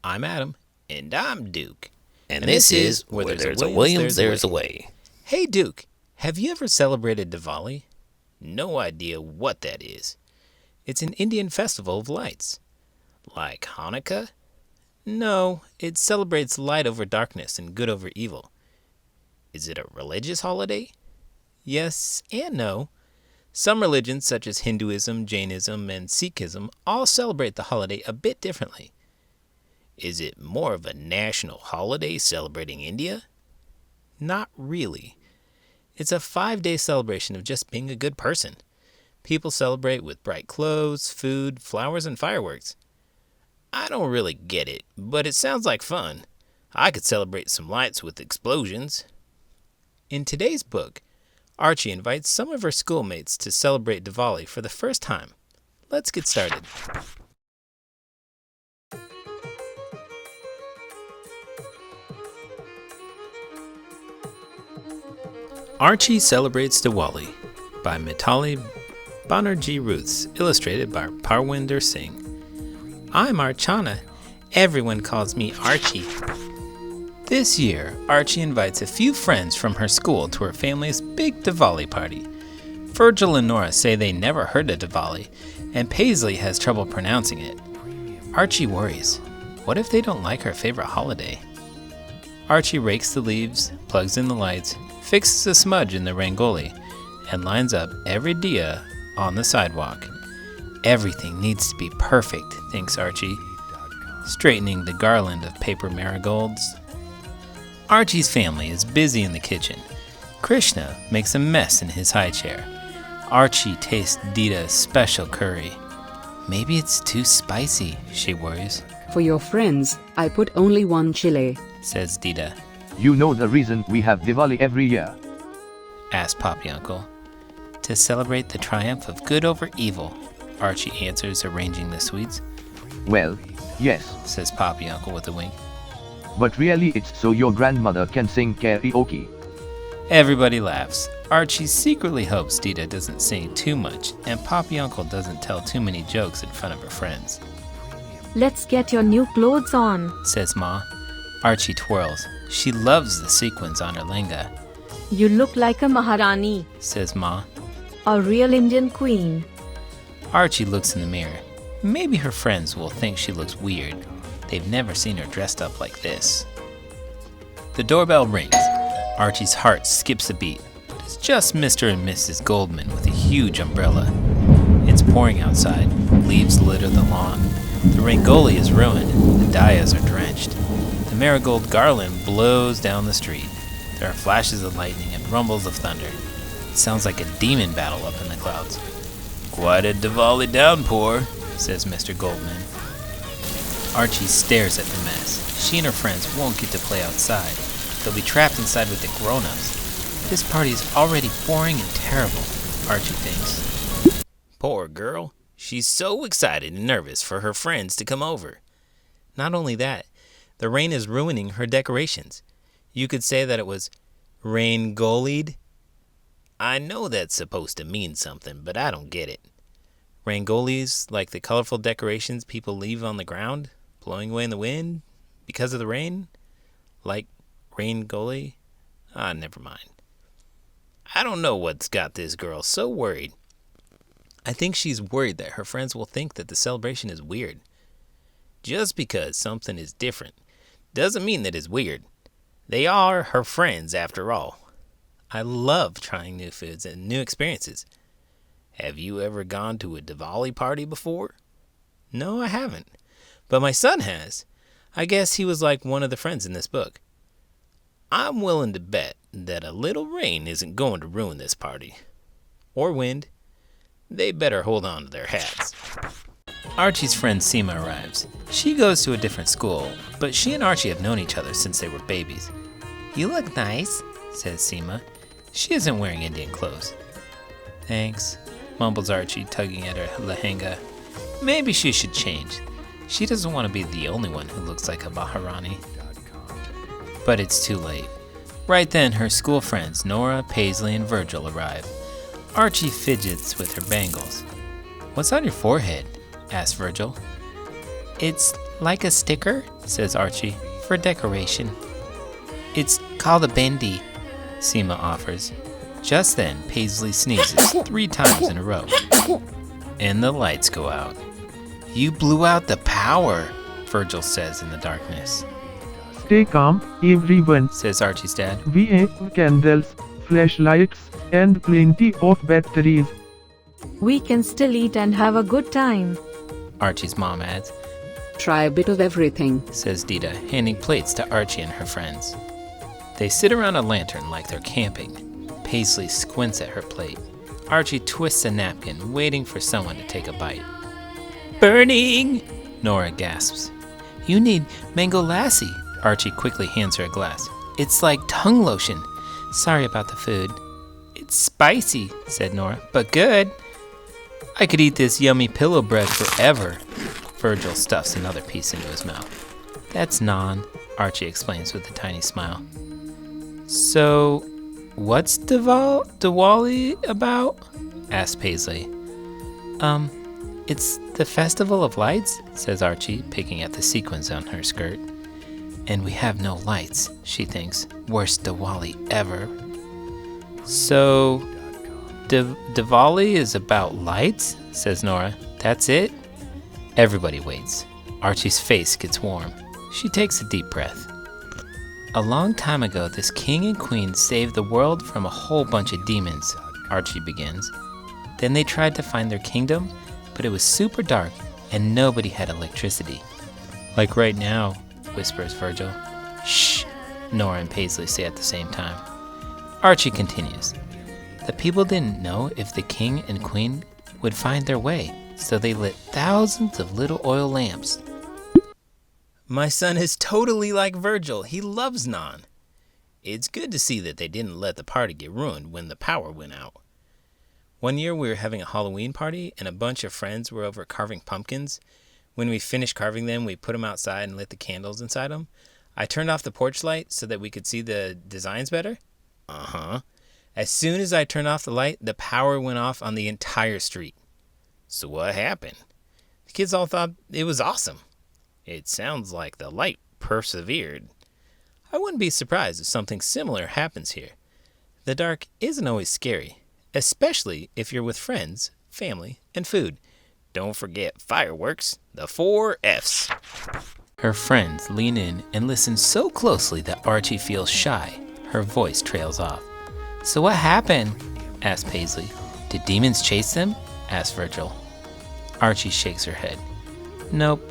I'm Adam. And I'm Duke. And this is Where There's a Williams, There's a Way. Hey Duke, have you ever celebrated Diwali? No idea what that is. It's an Indian festival of lights. Like Hanukkah? No, it celebrates light over darkness and good over evil. Is it a religious holiday? Yes and no. Some religions, such as Hinduism, Jainism, and Sikhism, all celebrate the holiday a bit differently. Is it more of a national holiday celebrating India? Not really. It's a 5-day celebration of just being a good person. People celebrate with bright clothes, food, flowers, and fireworks. I don't really get it, but it sounds like fun. I could celebrate some lights with explosions. In today's book, Archie invites some of her schoolmates to celebrate Diwali for the first time. Let's get started. Archie Celebrates Diwali by Mitali Banerjee Ruths, illustrated by Parwinder Singh. I'm Archana. Everyone calls me Archie. This year, Archie invites a few friends from her school to her family's big Diwali party. Virgil and Nora say they never heard of Diwali, and Paisley has trouble pronouncing it. Archie worries. What if they don't like her favorite holiday? Archie rakes the leaves, plugs in the lights, fixes a smudge in the rangoli, and lines up every diya on the sidewalk. Everything needs to be perfect, thinks Archie, straightening the garland of paper marigolds. Archie's family is busy in the kitchen. Krishna makes a mess in his high chair. Archie tastes Dita's special curry. Maybe it's too spicy, she worries. For your friends, I put only one chili, says Dita. You know the reason we have Diwali every year? Asks Poppy Uncle. To celebrate the triumph of good over evil, Archie answers, arranging the sweets. Well, yes, says Poppy Uncle with a wink. but really it's so your grandmother can sing karaoke. Everybody laughs. Archie secretly hopes Dita doesn't sing too much, and Poppy Uncle doesn't tell too many jokes in front of her friends. Let's get your new clothes on, says Ma. Archie twirls. She loves the sequins on her lehenga, You look like a Maharani, says Ma. a real Indian queen. Archie looks in the mirror. Maybe her friends will think she looks weird. They've never seen her dressed up like this. The doorbell rings. Archie's heart skips a beat, but it's just Mr. and Mrs. Goldman with a huge umbrella. It's pouring outside. Leaves litter the lawn. The rangoli is ruined. The dayas are drenched. The marigold garland blows down the street. There are flashes of lightning and rumbles of thunder. It sounds like a demon battle up in the clouds. Quite a Diwali downpour, says Mr. Goldman. Archie stares at the mess. She and her friends won't get to play outside. They'll be trapped inside with the grown-ups. This party is already boring and terrible, Archie thinks. Poor girl. She's so excited and nervous for her friends to come over. Not only that, the rain is ruining her decorations. You could say that it was rain-golied. I know that's supposed to mean something, but I don't get it. Rangolis, like the colorful decorations people leave on the ground, blowing away in the wind because of the rain? Like rain-goli? Never mind. I don't know what's got this girl so worried. I think she's worried that her friends will think that the celebration is weird. Just because something is different doesn't mean that it's weird. They are her friends after all. I love trying new foods and new experiences. Have you ever gone to a Diwali party before? No, I haven't. But my son has. I guess he was like one of the friends in this book. I'm willing to bet that a little rain isn't going to ruin this party. Or wind. They better hold on to their hats. Archie's friend Seema arrives. She goes to a different school, but she and Archie have known each other since they were babies. You look nice, says Seema. She isn't wearing Indian clothes. Thanks, mumbles Archie, tugging at her lehenga. Maybe she should change. She doesn't want to be the only one who looks like a Maharani. But it's too late. Right then, her school friends Nora, Paisley, and Virgil arrive. Archie fidgets with her bangles. What's on your forehead? Asks Virgil. It's Like a sticker, says Archie, for decoration. It's called a bendy, Seema offers. Just then, Paisley sneezes 3 times in a row, and the lights go out. You blew out the power, Virgil says in the darkness. Stay calm, everyone. Says Archie's dad. We have candles, flashlights, and plenty of batteries. We can still eat and have a good time. Archie's mom adds. Try a bit of everything, Says Dita, handing plates to Archie and her friends. They sit around a lantern like they're camping. Paisley squints at her plate. Archie twists a napkin, waiting for someone to take a bite. Burning! Nora gasps. You need mango lassi. Archie quickly hands her a glass. It's like tongue lotion. Sorry about the food. It's spicy, said Nora, but good. I could eat this yummy pillow bread forever. Virgil stuffs another piece into his mouth. That's naan, Archie explains with a tiny smile. So, what's Diwali about? Asks Paisley. It's the Festival of Lights, says Archie, picking at the sequins on her skirt. And we have no lights, she thinks. Worst Diwali ever. So, Diwali is about lights, says Nora. That's it? Everybody waits. Archie's face gets warm. She takes a deep breath. A long time ago, this king and queen saved the world from a whole bunch of demons, Archie begins. Then they tried to find their kingdom, but it was super dark and nobody had electricity. Like right now, whispers Virgil. Shh, Nora and Paisley say at the same time. Archie continues. The people didn't know if the king and queen would find their way, so they lit thousands of little oil lamps. My son is totally like Virgil. He loves naan. It's good to see that they didn't let the party get ruined when the power went out. One year we were having a Halloween party and a bunch of friends were over carving pumpkins. When we finished carving them, we put them outside and lit the candles inside them. I turned off the porch light so that we could see the designs better. As soon as I turned off the light, the power went off on the entire street. So what happened? The kids all thought it was awesome. It sounds like the light persevered. I wouldn't be surprised if something similar happens here. The dark isn't always scary, especially if you're with friends, family, and food. Don't forget fireworks, the 4 F's. Her friends lean in and listen so closely that Archie feels shy. Her voice trails off. So what happened? Asks Paisley. Did demons chase them? Asks Virgil. Archie shakes her head. Nope.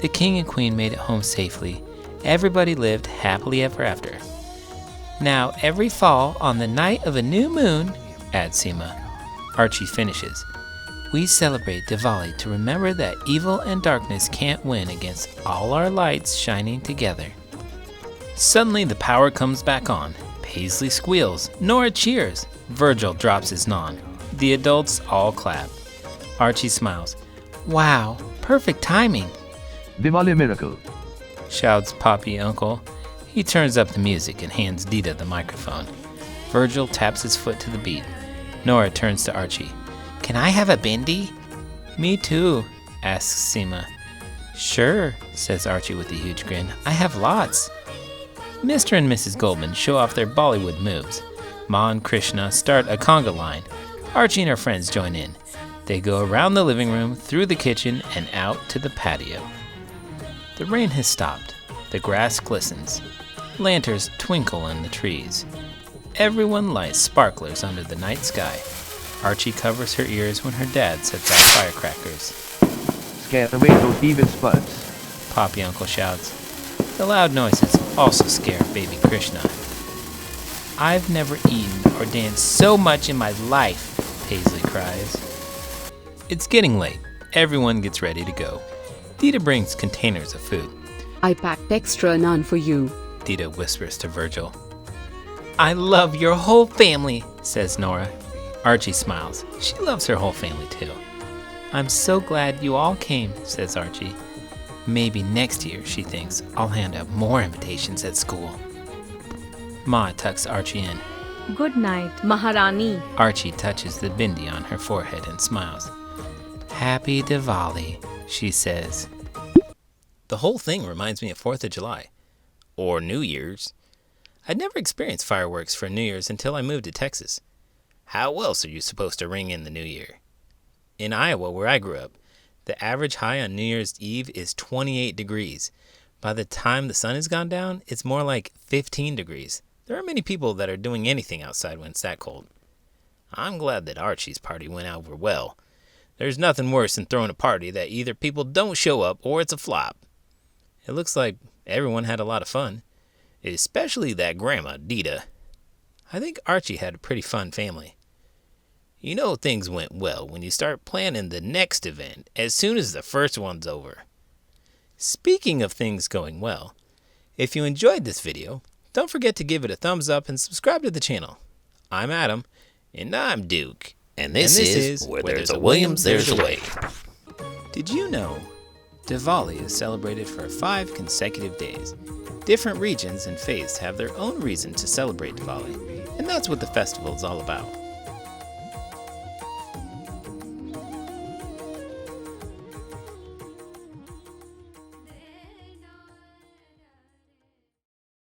The king and queen made it home safely. Everybody lived happily ever after. Now, every fall, on the night of a new moon, adds Seema. Archie finishes. We celebrate Diwali to remember that evil and darkness can't win against all our lights shining together. Suddenly, the power comes back on. Paisley squeals. Nora cheers. Virgil drops his naan. The adults all clap. Archie smiles. Wow, perfect timing. Diwali miracle. Shouts Poppy Uncle. He turns up the music and hands Dita the microphone. Virgil taps his foot to the beat. Nora turns to Archie. Can I have a bindi? Me too, asks Seema. Sure, says Archie with a huge grin. I have lots. Mr. and Mrs. Goldman show off their Bollywood moves. Ma and Krishna start a conga line. Archie and her friends join in. They go around the living room, through the kitchen, and out to the patio. The rain has stopped. The grass glistens. Lanterns twinkle in the trees. Everyone lights sparklers under the night sky. Archie covers her ears when her dad sets off firecrackers. Scare away those evil spirits. Poppy Uncle shouts. The loud noises also scare baby Krishna. I've never eaten or danced so much in my life, Paisley cries. It's getting late. Everyone gets ready to go. Dita brings containers of food. I packed extra naan for you. Dita whispers to Virgil. I love your whole family, says Nora. Archie smiles. She loves her whole family too. I'm so glad you all came, says Archie. Maybe next year, she thinks, I'll hand out more invitations at school. Ma tucks Archie in. Good night, Maharani. Archie touches the bindi on her forehead and smiles. Happy Diwali, she says. The whole thing reminds me of 4th of July. Or New Year's. I'd never experienced fireworks for New Year's until I moved to Texas. How else are you supposed to ring in the new year? In Iowa, where I grew up, the average high on New Year's Eve is 28 degrees. By the time the sun has gone down, it's more like 15 degrees. There aren't many people that are doing anything outside when it's that cold. I'm glad that Archie's party went over well. There's nothing worse than throwing a party that either people don't show up or it's a flop. It looks like everyone had a lot of fun, especially that grandma, Dita. I think Archie had a pretty fun family. You know things went well when you start planning the next event as soon as the first one's over. Speaking of things going well, if you enjoyed this video, don't forget to give it a thumbs up and subscribe to the channel. I'm Adam. And I'm Duke. And this is Where There's a Williams, There's a Way. Did you know Diwali is celebrated for 5 consecutive days? Different regions and faiths have their own reason to celebrate Diwali, and that's what the festival is all about.